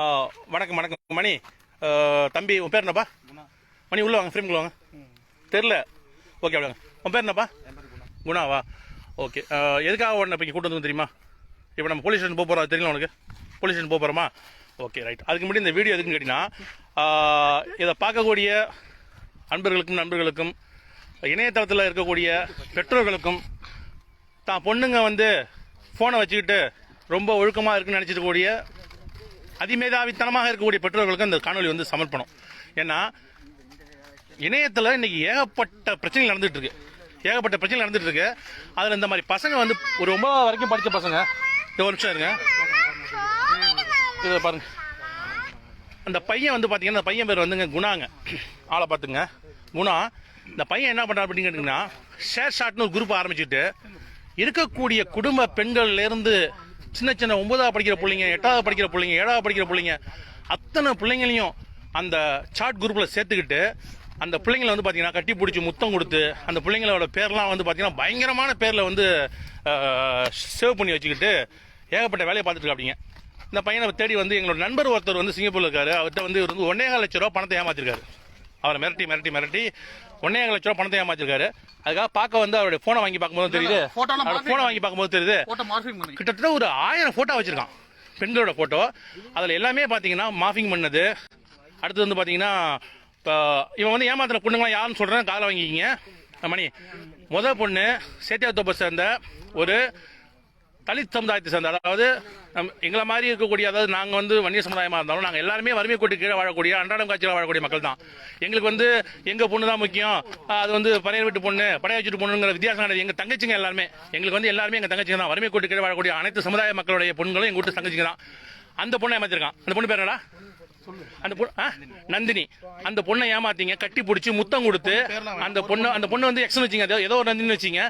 வணக்கம் வணக்கம் மணி. தம்பி உன் பேர் என்னப்பா? மணி உள்ள வாங்க, ஃப்ரேம் வாங்க. தெரில. ஓகே அப்படிங்க. உன் பேர் என்னப்பா? குணாவா? ஓகே. எதுக்காக உடனே இப்போ இங்கே கூட்டு வந்து தெரியுமா? இப்போ நம்ம போலீஸ் ஸ்டேஷன் போக போகிறோம், தெரியல உனக்கு? போலீஸ் ஸ்டேஷன் போக போகிறோமா? Okay right. அதுக்கு முன்னாடி இந்த வீடியோ எதுக்குன்னு கேட்டிங்கன்னா, இதை பார்க்கக்கூடிய நண்பர்களுக்கும் இணையதளத்தில் இருக்கக்கூடிய பெற்றோர்களுக்கும் தான் பொண்ணுங்க வந்து ஃபோனை வச்சுக்கிட்டு ரொம்ப ஒழுக்கமாக இருக்குன்னு நினச்சிட்டு கூடிய அதிமேதாவித்தனமாக இருக்கக்கூடிய பெற்றோர்களுக்கு அந்த காணொலி வந்து சமர்ப்பணம். ஏன்னா இணையத்தில் இன்னைக்கு ஏகப்பட்ட பிரச்சனைகள் நடந்துட்டு இருக்கு. அதில் இந்த மாதிரி பசங்க வந்து ஒரு 9 வரைக்கும் படித்த பசங்க, ஒரு நிமிஷம் இருங்க, இதை பாருங்க. அந்த பையன் வந்து பார்த்தீங்கன்னா, அந்த பையன் பேர் வந்துங்க குணாங்க. ஆளை பார்த்துங்க, குணா. இந்த பையன் என்ன பண்ணுறாரு அப்படின்னு கேட்டிங்கன்னா, ஷேர் ஷாட்னு ஒரு குரூப் ஆரம்பிச்சுட்டு இருக்கக்கூடிய குடும்ப பெண்கள்லேருந்து சின்ன 9ஆவது படிக்கிற பிள்ளைங்க, 8ஆவது படிக்கிற பிள்ளைங்க, 7ஆவது படிக்கிற பிள்ளைங்க, அத்தனை பிள்ளைங்களையும் அந்த சாட் குரூப்பில் சேர்த்துக்கிட்டு அந்த பிள்ளைங்களை வந்து பார்த்தீங்கன்னா கட்டி பிடிச்சி முத்தம் கொடுத்து அந்த பிள்ளைங்களோட பேர்லாம் வந்து பார்த்தீங்கன்னா பயங்கரமான பேரில் வந்து சேவ் பண்ணி வச்சுக்கிட்டு ஏகப்பட்ட வேலையை பார்த்துட்டு இருக்காங்க. இந்த பையனை தேடி வந்து எங்களோட நண்பர் ஒருத்தர் வந்து சிங்கப்பூரில் இருக்காரு. அவர்கிட்ட வந்து இவர் வந்து 1.25 லட்ச ரூபா பணத்தை ஏமாத்திருக்காரு. அவரை மிரட்டி 1.25 லட்ச ரூபா பணத்தை ஏமாத்திருக்காரு. அதுக்காக பார்க்க வந்து அவருடைய போனை வாங்கி பார்க்கும்போது தெரியுது, கிட்டத்தட்ட ஒரு 1000 போட்டோ வச்சிருக்கான், பெண்களோட போட்டோ. அதில் எல்லாமே பார்த்தீங்கன்னா மார்ஃபிங் பண்ணது. அடுத்து வந்து பார்த்தீங்கன்னா, இப்போ இவன் வந்து ஏமாத்தின பொண்ணுங்களாம் யாருன்னு சொல்கிறேன், காலை வாங்கிக்கிங்க மணி. முதல் பொண்ணு சேத்தியாத்தோப்பை சேர்ந்த ஒரு தலித் சமுதாயத்தை சேர்ந்த, அதாவது எங்களை மாதிரி இருக்கக்கூடிய, அதாவது நாங்கள் வந்து வன்னிய சமுதாயமாக இருந்தாலும் நாங்கள் எல்லாருமே வறுமை கோட்டு கீழே வாழக்கூடிய, அன்றாடம் காட்சியில் வாழக்கூடிய மக்கள் தான். எங்களுக்கு வந்து எங்கள் பொண்ணு தான் முக்கியம். அது வந்து பழைய வீட்டு பொண்ணு, பழைய வச்சுட்டு பொண்ணுங்கிற வித்தியாசம் கிடையாது. எங்கள் தங்கச்சிங்க எல்லாருமே, எங்களுக்கு வந்து எல்லாருமே எங்கள் தங்கச்சிங்க தான். வறுமை கோட்டு கீழே வாழக்கூடிய அனைத்து சமுதாய மக்களுடைய பொண்ணுங்களும் எங்கள் வீட்டு தங்கச்சிங்க தான். அந்த பொண்ணை ஏமாத்திருக்கான். அந்த பொண்ணு பேர் என்னடா? அந்த பொண்ணு நந்தினி. அந்த பொண்ணை ஏமாத்தீங்க, கட்டி பிடிச்சி முத்தம் கொடுத்து, அந்த பொண்ணு வந்து எக்ஸன் வச்சிங்க, ஏதோ ஒரு நந்தினி வச்சிங்க,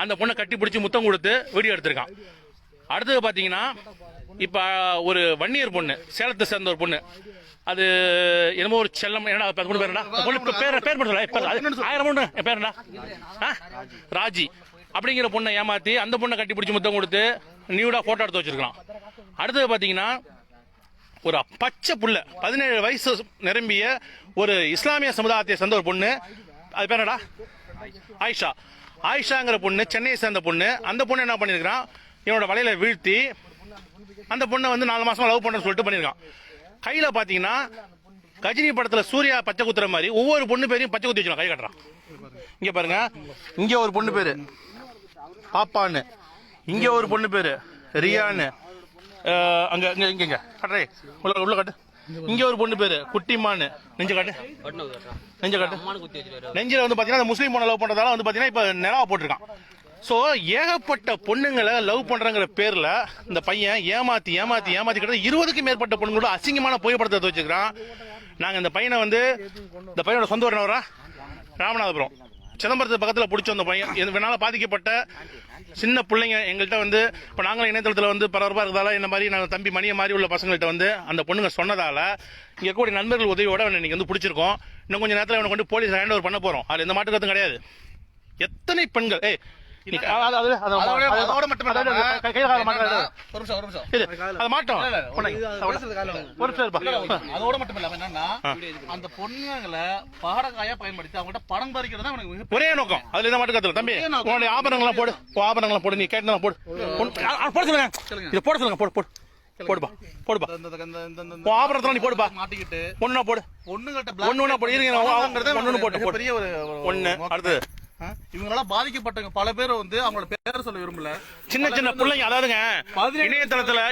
அந்த பொண்ணை கட்டி பிடிச்சி முத்தம் கொடுத்து வீடியோ எடுத்திருக்கான். அடுத்தது பாத்தீங்கன்னா, இப்ப ஒரு வன்னியர் பொண்ணு, சேலத்தை சேர்ந்த ஒரு பொண்ணு, அது என்னமோ ஒரு செல்லம், என்னடா பொண்ணு பேர் என்னடா? பேர் மட்டும் 1000 பேருடா, ராஜி அப்படிங்கிற பொண்ணை ஏமாத்தி அந்த பொண்ணை கட்டி பிடிச்சி முத்தம் கொடுத்து நியூடா போட்டோ எடுத்து வச்சிருக்கான். அடுத்தது பாத்தீங்கன்னா, ஒரு பச்சை புள்ள 17 வயசு நிரம்பிய ஒரு இஸ்லாமிய சமுதாயத்தை சேர்ந்த ஒரு பொண்ணு, அது பேர் என்னடா? ஆயிஷாங்கிற பொண்ணு, சென்னையை சேர்ந்த பொண்ணு. அந்த பொண்ணு என்ன பண்ணிருக்கான், இவனோட வலையில வீழ்த்தி அந்த பொண்ணை வந்து 4 மாசமா லவ் பண்ண சொல்லிட்டு பண்ணிருக்கான். கையில பாத்தீங்கன்னா கஜினி படத்துல சூர்யா பச்சை குத்துற மாதிரி ஒவ்வொரு பொண்ணு பேரையும் பச்சை குத்தி வச்சு கை கட்டுறான். இங்க பாருங்க, இங்க ஒரு பொண்ணு பேரு பாப்பான்னு, இங்க ஒரு பொண்ணு பேரு ரியான்னு, அங்க இங்க கட்டுறே உள்ள காட்டு. இங்க ஒரு பொண்ணு பேரு குட்டிமான்னு, நெஞ்ச காட்டு. நெஞ்சில வந்து பாத்தீங்கன்னா முஸ்லீம் பொண்ணை லவ் பண்றதால வந்து பாத்தீங்கன்னா இப்ப நிலவா போட்டிருக்கான். சோ ஏகப்பட்ட பொண்ணுங்களை லவ் பண்றங்கிற பேர்ல இந்த பையன் ஏமாத்தி கிட்ட 20க்கும் மேற்பட்ட பொண்ணுங்களோட அசிங்கமான புகைப்படத்தை வச்சுக்கிறான். நாங்க இந்த பையனை வந்து, இந்த பையனோட சொந்த ஊர் ராமநாதபுரம், சிதம்பரத்து பக்கத்தில் பிடிச்ச அந்த பையன், இதனால பாதிக்கப்பட்ட சின்ன பிள்ளைங்க எங்கள்கிட்ட வந்து, இப்போ நாங்களும் இணையதளத்தில் வந்து பரபரப்பாக இருக்கிறதால இந்த மாதிரி நாங்கள் தம்பி மணியை மாதிரி உள்ள பசங்கள்கிட்ட வந்து அந்த பொண்ணுங்க சொன்னதால இங்கே கூடிய நண்பர்கள் உதவியோட இன்னைக்கு வந்து பிடிச்சிருக்கோம். இன்னும் கொஞ்சம் நேரத்தில் அவனை கொண்டு போலீஸ் ஹேண்ட் ஓவர் பண்ண போகிறோம். அது எந்த மாட்டுக்கத்தும் கிடையாது. எத்தனை பெண்கள் அதோட மட்டும் இல்லாம என்னன்னா, அந்த பொண்ணுங்களை பாடகாயா பயன்படுத்தி அவங்கள்ட்ட பணம் பறிக்கிறதா ஒரே நோக்கம். அதுல இந்த மாட்டு தம்பி உன்னுடைய ஆபரணங்களாம் போடு, ஆபரணங்களாம் போடு, நீ கேட்டதெல்லாம் போடு, போட சொல்லுங்க, இதை போட சொல்லுங்க, போடுப்பா ஆபரணத்துல நீ போடுப்பா, மாட்டிக்கிட்டு ஒண்ணா போடு, ஒண்ணுகிட்ட போட்டு பெரிய ஒண்ணு. அடுத்தது இவங்களால பாதிக்கப்பட்டவங்க பல பேர் வந்து அவங்களோட பேரை சொல்ல விரும்பல. சின்ன பிள்ளைங்க, அதாவதுங்க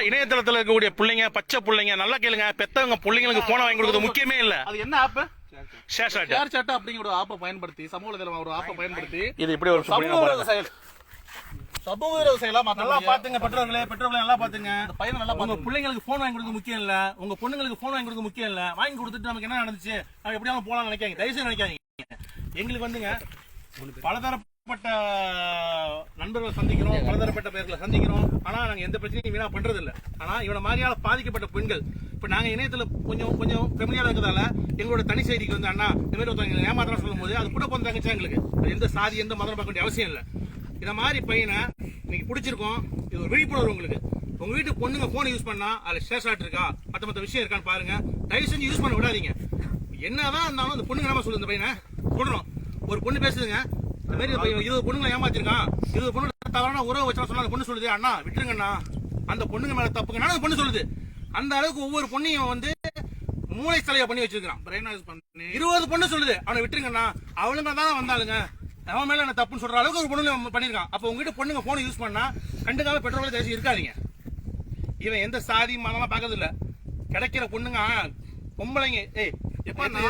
இணையதளத்துல இருக்கக்கூடிய பிள்ளைங்க, பச்சை பிள்ளைங்க, நல்லா கேளுங்க, பெத்தவங்க பிள்ளைங்களுக்கு போன வாங்கி கொடுக்கிறது முக்கியமே இல்ல. அது என்ன ஆப்? ஷேர் சாட் அப்படிங்கிற ஒரு ஆப்பை பயன்படுத்தி, சமூக வலைதளம் ஒரு ஆப்பை பயன்படுத்தி இது இப்படி ஒரு சமூக விரோத செயலா நல்லா பாத்துங்க. பெற்றோர்களே நல்லா பாத்துங்க. பையன் நல்லா பாத்துங்க. பிள்ளைங்களுக்கு போன் வாங்கி கொடுக்க முக்கியம் இல்ல, உங்க பொண்ணுங்களுக்கு போன் வாங்கி கொடுக்க முக்கியம் இல்ல. வாங்கி கொடுத்துட்டு நமக்கு என்ன நடந்துச்சு, நம்ம எப்படியாவது போலாம் நினைக்காங்க, தயவுசெய்து நினைக்காதீங்க. எங்களுக்கு வந்துங்க பலதரப்பட்ட நண்பர்களை சந்திக்கிறோம், பலதரப்பட்ட பேர்களை சந்திக்கிறோம். ஆனா நாங்க எந்த பிரச்சனையும் வீணா பண்றது இல்ல. ஆனா இவன மாதிரியால பாதிக்கப்பட்ட பெண்கள், இப்ப நாங்க இணையத்துல கொஞ்சம் ஃபெமிலியரா இருக்கிறதால எங்களோட தனி செய்திக்கு வந்து அண்ணா இந்த மாதிரி ஒருத்தவங்க ஏமாத்திரம் சொல்லும் போது அது கூட போன தங்கச்சா எங்களுக்கு எந்த சாதி எந்த மதம் பார்க்க வேண்டிய அவசியம் இல்லை. இந்த மாதிரி பையனை இன்னைக்கு பிடிச்சிருக்கோம். இது ஒரு விழிப்புணர்வு உங்களுக்கு. உங்க வீட்டு பொண்ணுங்க போன் யூஸ் பண்ணா அதுல ஷேர் இருக்கா மத்த விஷயம் இருக்கான்னு பாருங்க. தயவு செஞ்சு யூஸ் பண்ண விடாதீங்க. என்னதான் இருந்தாலும் அந்த பொண்ணுங்க என்ன சொல்லுது, இந்த பையனை சொல்றோம். ஒரு பொண்ணு பேசுதுங்க, இந்த மாதிரி 20 பொண்ணுங்களை ஏமாத்திருக்கான், 20 பொண்ணு தவறான உறவு வச்சா சொன்னா அந்த பொண்ணு சொல்லுது, அண்ணா விட்டுருங்கண்ணா, அந்த பொண்ணுங்க மேல தப்புங்கண்ணா அந்த பொண்ணு சொல்லுது. அந்த அளவுக்கு ஒவ்வொரு பொண்ணையும் வந்து மூளை தலையா பண்ணி வச்சிருக்கான். 20 பொண்ணு சொல்லுது அவனை விட்டுருங்கண்ணா, அவளுங்க தான் வந்தாளுங்க, அவன் மேல என்ன தப்புன்னு சொல்ற அளவுக்கு ஒரு பொண்ணு பண்ணிருக்கான். அப்ப உங்ககிட்ட பொண்ணுங்க போன் யூஸ் பண்ணா கண்டுக்காம பெட்ரோல் தேசி இருக்காதீங்க. இவன் எந்த சாதி மதமா பாக்குறது இல்ல, கிடைக்கிற பொண்ணுங்க பொம்பளைங்க. ஏய் எப்ப நான்